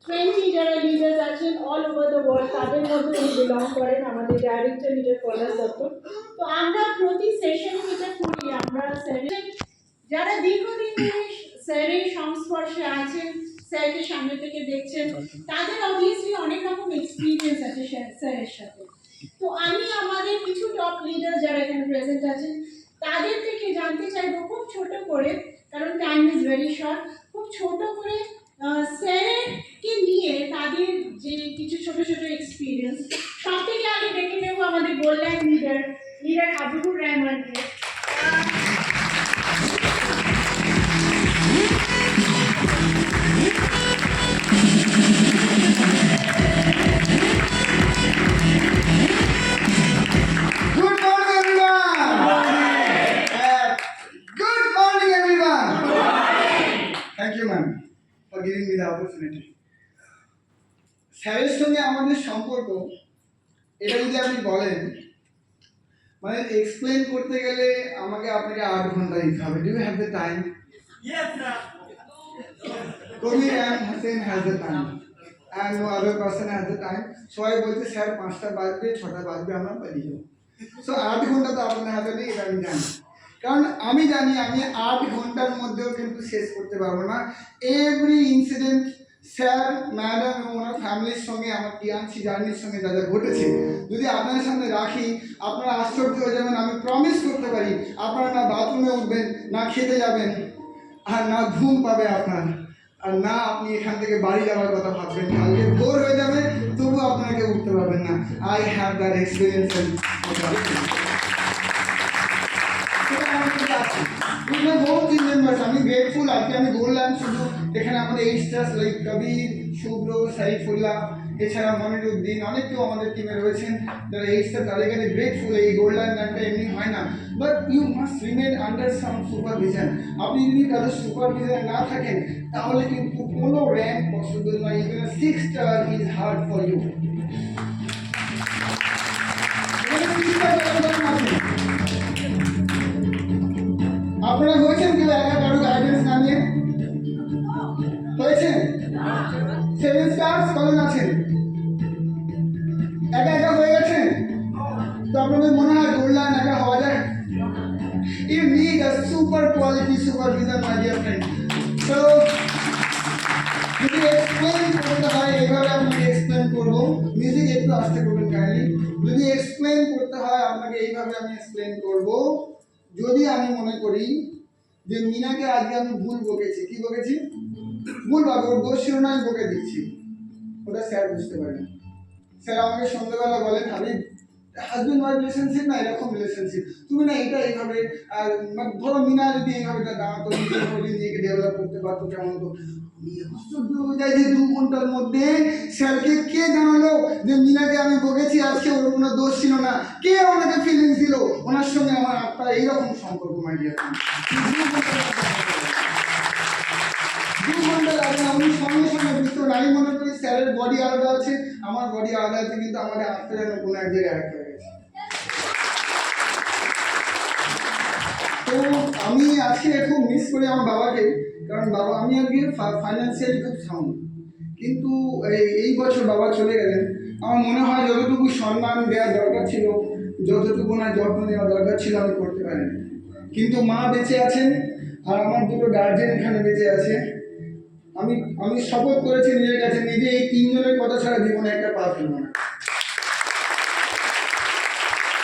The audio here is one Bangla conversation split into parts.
20 যারা লিডার্স আছেন অল ওভার দ্য ওয়ার্ল্ড, তাদের মধ্যে উনি বিলং করেন, আমাদের ডাইরেক্টর লিডার পলাশ দত্ত। তো আমরা প্রতি সেশনে যেটা করি, আমরা যারা দীর্ঘদিন ধরে স্যারের সংস্পর্শে আছেন, স্যারকে সামনে থেকে দেখছেন, তাদের অবভিয়াসলি অনেক রকম এক্সপিরিয়েন্স আছে স্যারের সাথে। তো আমি আমাদের কিছু টপ লিডার যারা এখানে প্রেজেন্ট আছেন তাদের থেকে জানতে চাইবো খুব ছোট করে, কারণ টাইম ইজ ভেরি শর্ট, খুব ছোট করে স্যারকে নিয়ে তাদের যে কিছু ছোট ছোট এক্সপিরিয়েন্স। সব থেকে আগে ডেকে নেব আমাদের গোল্ডলাইন লিডার হাবিবুর রহমানকে। Giving me the opportunity. স্যারের সঙ্গে আমাদের সম্পর্ক এটা যদি আপনি বলেন, মানে এক্সপ্লেন করতে গেলে আমাকে আপনাকে 8 ঘন্টা দিতে হবে। Do you have the time? Yes, sir. Kabir and Hossain has the time and no other person has the time. সবাই বলছে স্যার 5টা বাজবে 6টা বাজবে আমরা বেরিয়ে যাবো। সো 8 ঘন্টা তো আপনার হাতে নেই, এটা আমি জানি। কারণ আমি জানি আমি 8 ঘন্টার মধ্যেও কিন্তু শেষ করতে পারবো না। এভরি ইনসিডেন্ট স্যার, ম্যাডাম এবং ওনার ফ্যামিলির সঙ্গে আমার টিএনসি জার্নির সঙ্গে যা যা ঘটেছে যদি আপনাদের সামনে রাখি, আপনারা আশ্চর্য হয়ে যাবেন। আমি প্রমিস করতে পারি আপনারা না বাথরুমে উঠবেন, না খেতে যাবেন, আর না ঘুম পাবে আপনার, আর না আপনি এখান থেকে বাড়ি যাওয়ার কথা ভাববেন। কালকে ভোর হয়ে যাবে তবু আপনাকে উঠতে পারবেন না। I have that experience. আমি গ্রেটফুল। আজকে আমি বললাম শুধু এখানে আমাদের এই স্টার্স লাইক কবির, শুভ্র, সাইফুল্লাহ, এছাড়া মনিরুদ্দিন, অনেক কেউ আমাদের টিমে রয়েছেন যারা এই স্টার, তাদের কাছে গ্রেটফুল। এই গোল্ডেন গানটা এমনি হয় না, but you must remain under some supervision. আপনি যদি তাদের সুপারভিশনে না থাকেন তাহলে কিন্তু কোনো র্যাঙ্ক পসিবল নয়। Even 6 star is hard for you. আপনারা হয়েছেন কেউ একা কারো গাইডেন্স না নিয়ে? হয়েছেন? 7 স্টার্স কজন আছেন? একা একা হয়ে গেছেন? তো আপনাদের মনে হয় গোল্ডলাইন একা হওয়া যায়? You need a super quality supervision, my dear friend. So যদি এক্সপ্লেন করতে হয় এভাবে আপনাকে এক্সপ্লেন করবো। মিউজিক একটু আস্তে করবেন কাইন্ডলি। যদি এক্সপ্লেন করতে হয় আপনাকে এইভাবে আমি এক্সপ্লেন করবো। যদি আমি মনে করি যে মিনাকে আজকে আমি ভুল বকেছি, কি বকেছি? ভুল ভাবে, ওর দোষ ছিল না, আমি বকে দিচ্ছি, ওটা স্যার বুঝতে পারেন। স্যার আমাকে সন্ধ্যাবেলা বলেন, হাবিব হাজবেন্ড ওয়াইফ রিলেশনশিপ না এরকম রিলেশনশিপ, তুমি না এটা এইভাবে, আর ধরো মিনা যদি এইভাবে দাঁড়াতো, নিজেকে ডেভেলপ করতে পারতো কেমন হতো। আমি আশ্চর্য হয়ে যাই যে 2 ঘন্টার মধ্যে স্যারকে কে জানালো যে মিনাকে আমি বকেছি, আজকে ওর কোনো দোষ ছিল না, কে ওনাকে ফিলিংস দিল, ওনার সঙ্গে আমার আপনার এইরকম সম্পর্ক। মাই ডিয়ার 2 ঘন্টা লাগে না, আমি সঙ্গে সঙ্গে বুঝতে পারি। আমি মনে করি স্যারের বডি আলাদা আছে, আমার বডি আলাদা আছে, কিন্তু আমাদের আত্মা যেন কোনো এক জায়গায় এক হয়ে গেছে। তো আমি আজকে খুব মিস করি আমার বাবাকে, কারণ বাবা, আমি আজকে ফাইন্যান্সিয়ালি খুব সাউন্ড, কিন্তু এই বছর বাবা চলে গেলেন। আমার মনে হয় যতটুকু সম্মান দেওয়া দরকার ছিল, যতটুকু না যত্ন নেওয়া দরকার ছিল আমি করতে পারিনি। কিন্তু মা বেঁচে আছেন আর আমার দুটো গার্জেন এখানে বেঁচে আছে। আমি শপথ করেছি নিজের কাছে নিজে, এই 3 জনের কথা ছাড়া জীবনে একটা পা ফেলবো না।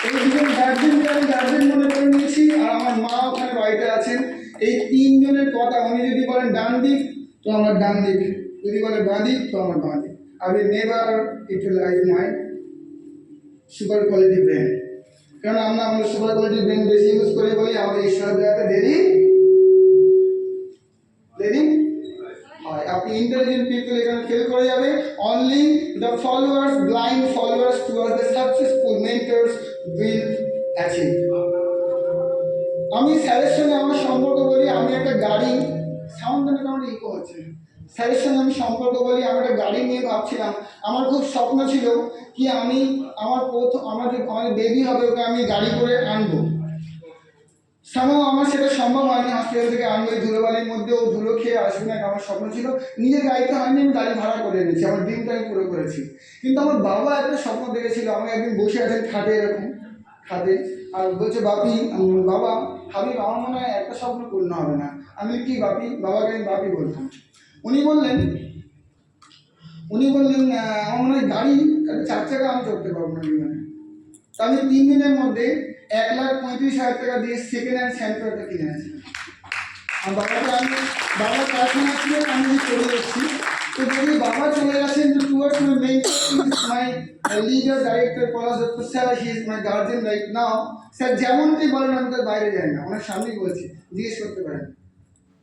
এই 2জন গার্জেনকে আমি গার্জেন মনে করে নিয়েছি, আর আমার মা ওখানে বাড়িতে আছেন। এই 3 জনের কথা, উনি যদি বলেন ডান দিক তো আমার ডান দিক, যদি বলে বাঁ দিক তো আমার বাঁ দিক। I will never utilize my super quality brain, কারণ আমরা আমাদের সুপার কোয়ালিটি ব্রেন বেশি ইউজ করে বলি আমাদের ঈশ্বর দেওয়াতে দেরি হয়। আপনি ইন্টেলিজেন্ট পিপল এখানে ফেল করে যাবে। Only the followers, blind followers towards the successful mentors will achieve. আমি স্যারের সঙ্গে আমার সম্পর্ক বলি, আমি একটা গাড়ি, সাউন্ড কেমন ইকো হচ্ছে, স্যারের সঙ্গে আমি সম্পর্ক বলি, আমি একটা গাড়ি নিয়ে ভাবছিলাম। আমার খুব স্বপ্ন ছিল কি আমার যে বেবি হবে ওকে আমি গাড়ি করে আনবো। সামাও আমার সেটা সম্ভব হয়নি হসপিটাল থেকে আমি ওই ধুলোবালির মধ্যে ও ধুলো খেয়ে আসবো না, আমার স্বপ্ন ছিল। নিজের গাড়িতে হয়নি, আমি গাড়ি ভাড়া করে এনেছি, আমার ড্রিমটা আমি পুরো করেছি। কিন্তু আমার বাবা একটা স্বপ্ন দেখেছিল, আমাকে একদিন বসে আছেন খাটে, এরকম খাটে, আর বলছে বাপি, বাবা হাবিব আমার মনে হয় একটা স্বপ্ন পূর্ণ হবে না। আমি কি বাপি? বাবাকে আমি বাপি বলতাম। উনি বললেন আমার মনে হয় গাড়ি একটা 4 চাকা আমি চড়তে পারবো না জীবনে। তো আমি 3 দিনের মধ্যে 1,35,000 টাকা দিয়ে সেকেন্ড হ্যান্ড স্যান্ডপেপারটা কিনে আছি। আর বাবার কারখানা ছিল, আমি চলে এসেছি। তো যদি বাবা চলে গেছেন, তো towards my main my leader director Palash Dutta sir, he is my guardian right now. Sir যেমনটি বলেন আমি তার বাইরে যাই না, ওনার সামনেই বলছি, জিজ্ঞেস করতে পারেন।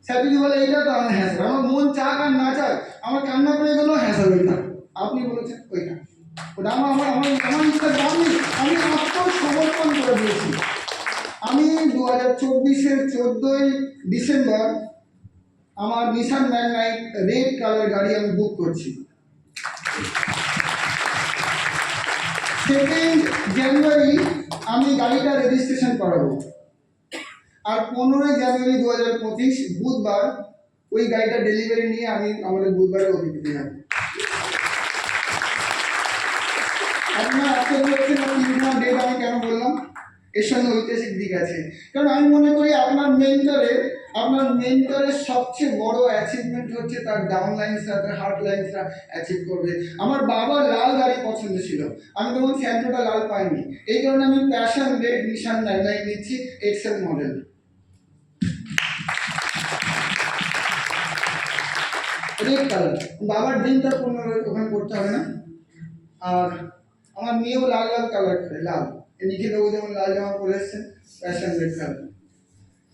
স্যার যদি বলে এইটা, তো আমার হ্যাঁ স্যার, আমার মন চাক আর না চাক, আমার কান্না পেয়ে গেল, হ্যাঁ স্যার ওইটা আপনি বলেছেন ওইটা, ওটা আমার আমার আমার আমার ইচ্ছা দামি, আমি আত্মসমর্পণ করে দিয়েছি। আমি 2024-এর 14ই ডিসেম্বর আমার নিসান ম্যাগনাইট রেড কালার গাড়ি আমি বুক করছি। 2nd জানুয়ারি আমি গাড়িটা রেজিস্ট্রেশন করাবো, আর 15ই জানুয়ারি 2025 বুধবার ওই গাড়িটা ডেলিভারি নিয়ে আমি আমাদের বুধবারে অতিথিতে যাব। আপনার আশ্চর্য হচ্ছে না 3 ডেট আমি কেন বললাম? এর সঙ্গে ঐতিহাসিক দিক আছে। কারণ আমি মনে করি আপনার মেন্টরের সবচেয়ে বড় অ্যাচিভমেন্ট হচ্ছে তার ডাউন লাইন্সটা, তার হার্ট লাইন্সটা অ্যাচিভ করবে। আমার বাবার লাল গাড়ি পছন্দ ছিল, আমি তখন স্যান্ড্রোটা লাল পাইনি, এই কারণে আমি প্যাশন রেড নিশান ম্যাগনাইট নিচ্ছি এক্সেল মডেল। রেড কালার বাবার ড্রিমটা পূর্ণ ওখানে করতে হবে না। আর আমার মেয়েও লাল লাল কালার করে, লাল নিখিল বাবু যেমন লাল জামা পরে এসছেন প্যাশন রেড কালার,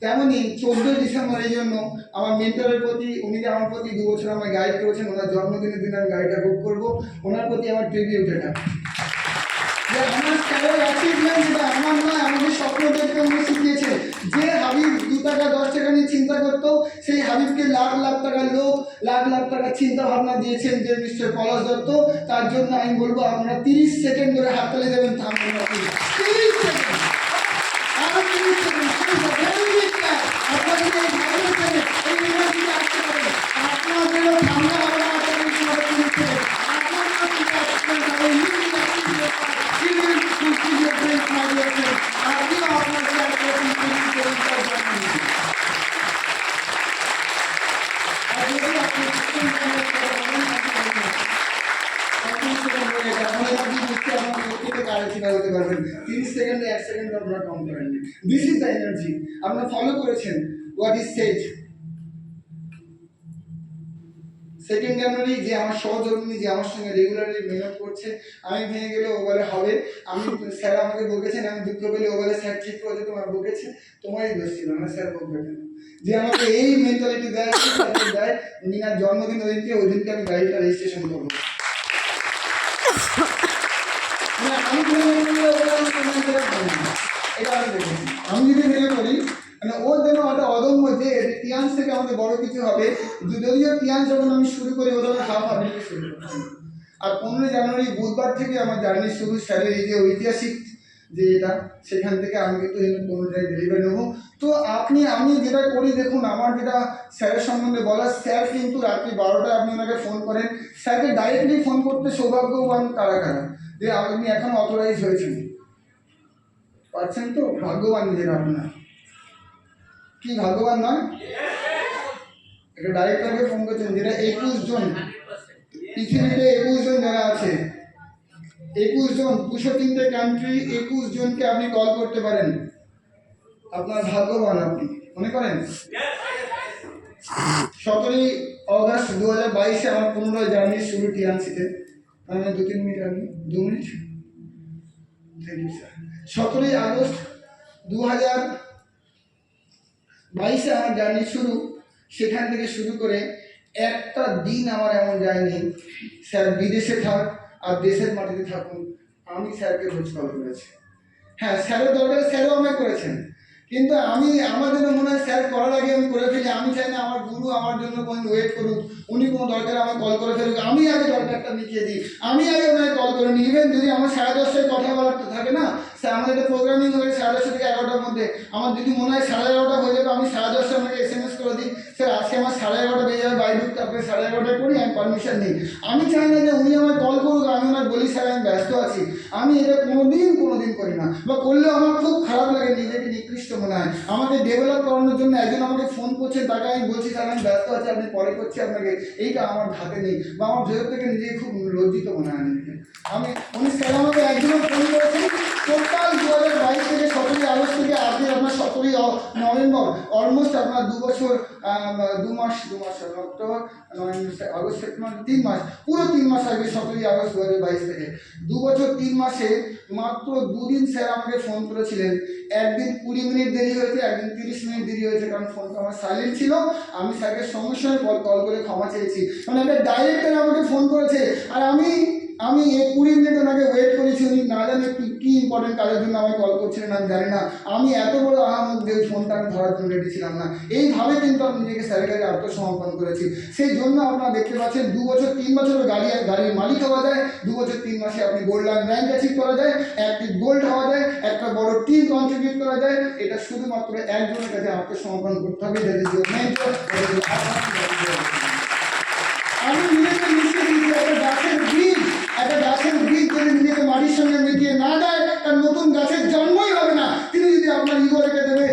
তেমনই 14 ডিসেম্বর এই জন্য আমার মেন্টরের প্রতি, উনি যে আমার প্রতি 2 বছর আমায় গাইড করেছেন, ওনার জন্মদিনের দিন আমি গাড়িটা বুক করবো, ওনার প্রতি আমার ট্রিবিউট এটা। যে আমার স্যারের অ্যাচিভমেন্ট, যেটা আমার নয়, আমাকে স্বপ্ন দেখতে উনি শিখিয়েছেন। যে হাবিব 2 টাকা 10 টাকা নিয়ে চিন্তা করতো, সেই হাবিবকে লাখ লাখ টাকার লোক, লাখ লাখ টাকার চিন্তা ভাবনা দিয়েছেন যে মিস্টার পলাশ দত্ত। তার জন্য আমি বলবো আপনারা 30 সেকেন্ড ধরে হাততালি দেবেন, থামবেন না, 30 সেকেন্ড, আরো 30 সেকেন্ড। আপনাদের এই ভালোবাসা, এই এনার্জি আসতে পারে, আপনাদেরও ঠান্ডা হবে না, আপনাদের সবাই 30 সেকেন্ড, আপনারা চিন্তা করতে হবে, আপনিও আপনার শেয়ার করতে হতে পারবেন। 30 সেকেন্ডে 1 সেকেন্ড আপনারা কম করেননি। This is the energy. আপনারা ফলো করেছেন হোয়াট ইজ সেড। 2nd জানুয়ারি যে আমার সহধর্মিনী, যে আমার সঙ্গে রেগুলারলি মেহনত করছে, আমি ভেঙে গেলে ও বলে হবে, আমি স্যার আমাকে বকেছেন, আমি দুঃখ পেলে ও বলে স্যার ঠিক করেছে, তোমার বকেছে, তোমারই দোষ ছিল না, স্যার বকবে কেন? যে আমাকে এই মেন্টালিটি দেয়, দেয় মিনার জন্মদিন ওই দিনকে আমি গাড়িটা রেজিস্ট্রেশন করবো। আমি যদি ভেবে করি মানে ও যেন একটা অদম্য, যে টিয়ান্স থেকে আমাদের বড় কিছু হবে। যদিও টিয়ান্স যখন আমি শুরু করি ও তখন হাফ শুরু করছি। আর 15 জানুয়ারি বুধবার থেকে আমার জার্নি শুরু, স্যারের এই যে ঐতিহাসিক যে এটা, সেখান থেকে আমি কিন্তু 15টায় ডেলিভারি নেবো। তো আমি যেটা করি দেখুন, আমার যেটা স্যারের সম্বন্ধে বলা, স্যার কিন্তু রাত্রি 12টায় আপনি ওনাকে ফোন করেন, স্যারকে ডাইরেক্টলি ফোন করতে সৌভাগ্যবান কারা কারা যে আপনি এখন অথরাইজ হয়েছেন, পাচ্ছেন তো? ভাগ্যবান যেটা আপনার, কি ভাগ্যবান নয়? একটা ডাইরেক্টরকে ফোন করছেন, যেটা 21 জন পৃথিবীতে 21 জন যারা আছে, 21 জন 203টে কান্ট্রি, 21 জনকে আপনি কল করতে পারেন, আপনার ভাগ্যবান আপনি মনে করেন। 17ই অগস্ট 2022 আমার 15 জার্নি শুরু টিএনসিতে। আমি 2-3 মিনিট, আমি 2 মিনিট, থ্যাংক ইউ স্যার। 17ই আগস্ট 2022 আমার জার্নি শুরু। সেখান থেকে শুরু করে একটা দিন আমার এমন যায়নি স্যার বিদেশে থাক আর দেশের মাটিতে থাকুন, আমি স্যারকে রোজ কল করেছি। হ্যাঁ, স্যারের দরকারে স্যারও আমায় করেছেন, কিন্তু আমাদের মনে হয় স্যার করার আগে আমি করে ফেলি। আমি চাই না আমার গুরু আমার জন্য কোনো ওয়েট করুক, উনি কোনো দরকারে আমায় কল করে ফেলুক, আমি আগে দরকারটা মিটিয়ে দিই, আমি আগে ওনায় কল করে নিই। ইভেন যদি আমার 10:30টায় কথা বলার থাকে না, স্যার আমাদের এটা প্রোগ্রামিং হয়ে 10:30 থেকে 11টার মধ্যে, আমার যদি মনে হয় 11:30 হয়ে যাবে, আমি 10:30 আপনাকে SMS করে দিই, স্যার আজকে আমার 11:30 বেজে যাবে, বাড়ি ঢুকতে আপনি 11:30 করি, আমি পারমিশন নেই। আমি চাই না যে উনি আমায় কল করুক, আমি ওনার বলি স্যার আমি ব্যস্ত আছি। আমি এটা কোনোদিন করি না, বা করলেও আমার খুব খারাপ লাগে, নিজেকে নিকৃষ্ট মনে হয়। আমাকে ডেভেলপ করানোর জন্য একজন আমাকে ফোন করছে, তাকে আমি বলছি স্যার আমি ব্যস্ত আছি, আপনি পরে করছি আপনাকে, এইটা আমার হাতে নেই, বা আমার ভেতর থেকে নিজেকে খুব লজ্জিত মনে হয় নিজেকে। উনি স্যার আমাকে একজনও ফোন করেছেন টোটাল 2022 থেকে 17 আগস্ট থেকে আজকে আপনার 17 নভেম্বর, অলমোস্ট আপনার 2 বছর 2 মাস অক্টোবর নভেম্বর আগস্ট সেপ্টেম্বর 3 মাস, পুরো 3 মাস আগে 17 আগস্ট 2022 থেকে 2 বছর 3 মাসে মাত্র 2 দিন স্যার আমাকে ফোন করেছিলেন। একদিন 20 মিনিট দেরি হয়েছে, একদিন 30 মিনিট দেরি হয়েছে, কারণ ফোনটা আমার সাইলেন্ট ছিল। আমি স্যারকে সঙ্গে সঙ্গে কল করে ক্ষমা চেয়েছি। মানে একটা ডাইরেক্টর আমাকে ফোন করেছে, আর আমি এই 20 মিনিট ওনাকে ওয়েট করেছি। উনি না জানে কি ইম্পর্টেন্ট কাজের জন্য আমাকে কল করছিলেন আমি জানি না। আমি এত বড় আহামক যে ফোনটা আমি ধরার জন্য রেডি ছিলাম না। এইভাবে কিন্তু আমি নিজেকে স্যারের কাছে আত্মসমর্পণ করেছি। সেই জন্য আপনারা দেখতে পাচ্ছেন 2 বছর 3 বছরের গাড়ির মালিক হওয়া যায়, 2 বছর 3 মাসে আপনি গোল্ড র্যাঙ্ক অ্যাচিভ করা যায়, একটি গোল্ড হওয়া যায়, একটা বড় টিম কন্ট্রিবিউট করা যায়। এটা শুধুমাত্র একজনের কাছে আত্মসমর্পণ করতে হবে, দ্যাট ইজ ইউর মেন্টর। আমি নিজেকে মিশিয়ে দিয়েছি একটা গাছের বীজ যদি নিজেকে মাটির সঙ্গে মিটিয়ে না দেয়, তার নতুন গাছের জন্মই হবে না। তিনি যদি আপনার ইগো রেখে দেবে,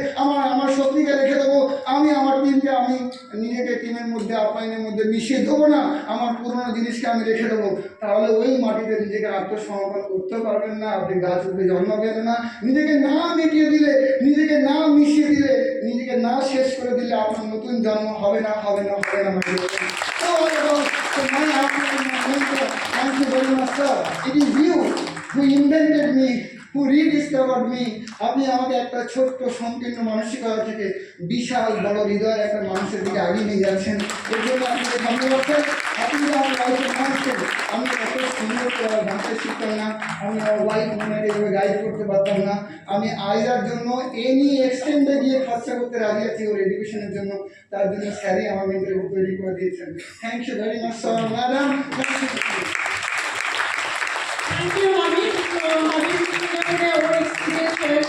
আমার শক্তিকে রেখে দেবো, আমি আমার টিমকে, আমি নিজেকে টিমের মধ্যে আপ্যায়নের মধ্যে মিশিয়ে দেবো না, আমার পুরোনো জিনিসকে আমি রেখে দেবো, তাহলে ওই মাটিতে নিজেকে আত্মসমর্পণ করতে পারবেন না, আপনি গাছ উঠে জন্ম পেবেন না। নিজেকে না মিটিয়ে দিলে, নিজেকে না মিশিয়ে দিলে, নিজেকে না শেষ করে দিলে আপনার নতুন জন্ম হবে না। So my mentor, thank you very much, sir. It is you who invented me, who rediscovered me. আপনি আমাকে একটা ছোট্ট সংকীর্ণ মানসিকতা থেকে বিশাল বড় হৃদয়ের একটা মানুষের দিকে আগিয়ে নিয়ে যাচ্ছেন। এর জন্য আপনাকে ধন্যবাদ স্যার। আপনি যে আমার লাইফে আসছেন, আমি এত সুন্দর ডান্সে শিখতাম না, আমি আমার ওয়াইফ ওনাকে এভাবে গাইড করতে পারতাম না। আমি আইজার জন্য এনি এক্সটেন্ডে গিয়ে খরচা করতে রাজি আছি ওর এডুকেশনের জন্য। তার জন্য স্যারই আমার মেন্টর তৈরি করে দিয়েছেন। Thank you very much sir, madam. Thank you, Habib. So, Habib, ওর এক্সপিরিয়েন্স শেয়ার